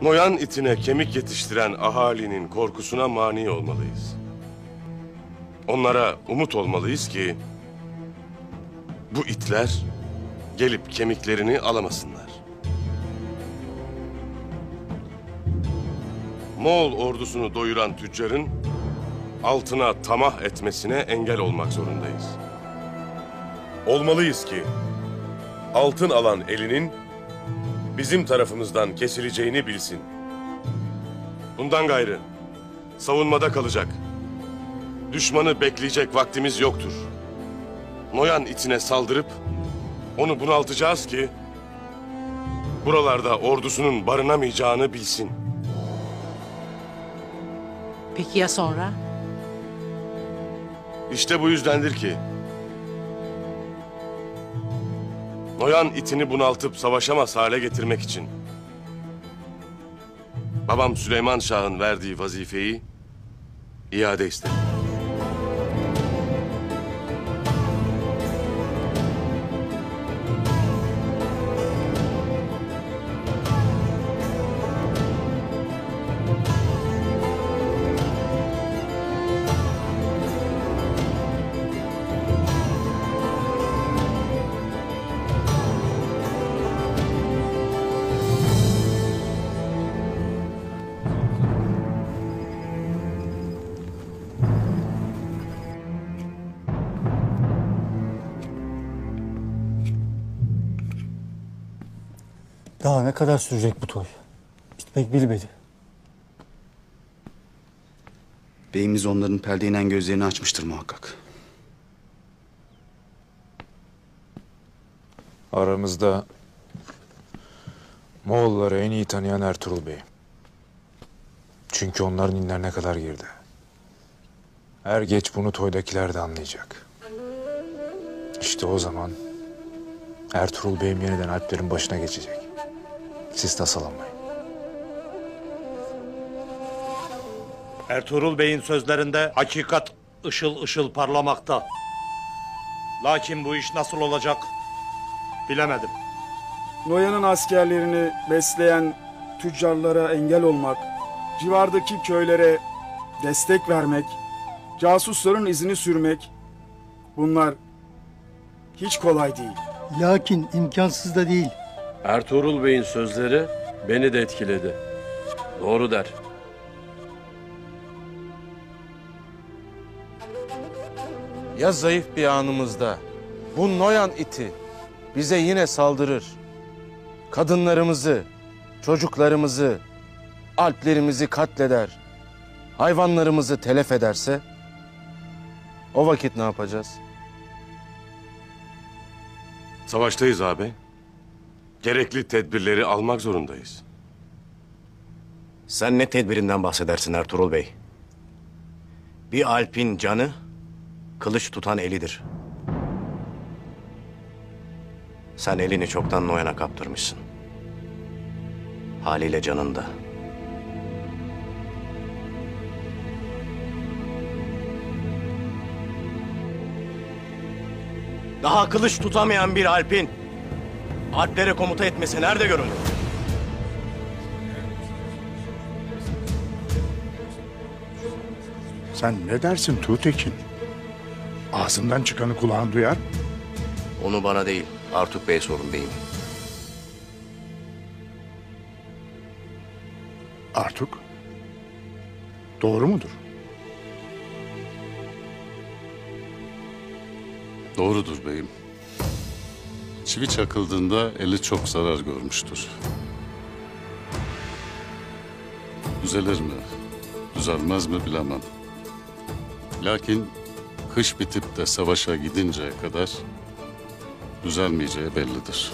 Noyan itine kemik yetiştiren ahalinin korkusuna mani olmalıyız. Onlara umut olmalıyız ki bu itler gelip kemiklerini alamasınlar. Moğol ordusunu doyuran tüccarın altına tamah etmesine engel olmak zorundayız. Olmalıyız ki altın alan elinin bizim tarafımızdan kesileceğini bilsin. Bundan gayrı savunmada kalacak, düşmanı bekleyecek vaktimiz yoktur. Noyan itine saldırıp onu bunaltacağız ki buralarda ordusunun barınamayacağını bilsin. Peki ya sonra? İşte bu yüzdendir ki Noyan itini bunaltıp savaşamaz hale getirmek için babam Süleyman Şah'ın verdiği vazifeyi iade istedim. Daha ne kadar sürecek bu toy? Bitmek bilmedi. Beyimiz onların perde inen gözlerini açmıştır muhakkak. Aramızda Moğolları en iyi tanıyan Ertuğrul Bey. Çünkü onların inlerine kadar girdi. Er geç bunu toydakiler de anlayacak. İşte o zaman Ertuğrul Bey'im yeniden Alplerin başına geçecek. Siz tasalanmayın. Ertuğrul Bey'in sözlerinde hakikat ışıl ışıl parlamakta. Lakin bu iş nasıl olacak bilemedim. Noyan'ın askerlerini besleyen tüccarlara engel olmak, civardaki köylere destek vermek, casusların izini sürmek, bunlar hiç kolay değil. Lakin imkansız da değil. Ertuğrul Bey'in sözleri beni de etkiledi. Doğru der. Ya zayıf bir anımızda bu Noyan iti bize yine saldırır. Kadınlarımızı, çocuklarımızı, alplerimizi katleder. Hayvanlarımızı telef ederse o vakit ne yapacağız? Savaştayız abi. Gerekli tedbirleri almak zorundayız. Sen ne tedbirinden bahsedersin Ertuğrul Bey? Bir alpin canı, kılıç tutan elidir. Sen elini çoktan Noyan'a kaptırmışsın. Haliyle canın da. Daha kılıç tutamayan bir alpin alplere komuta etmesi nerede görülür? Sen ne dersin Tuğtekin? Ağzından çıkanı kulağın duyar. Onu bana değil, Artuk Bey'e sorun beyim. Artuk, doğru mudur? Doğrudur beyim. Çivi çakıldığında eli çok zarar görmüştür. Düzelir mi, düzelmez mi bilemem. Lakin kış bitip de savaşa gidinceye kadar düzelmeyeceği bellidir.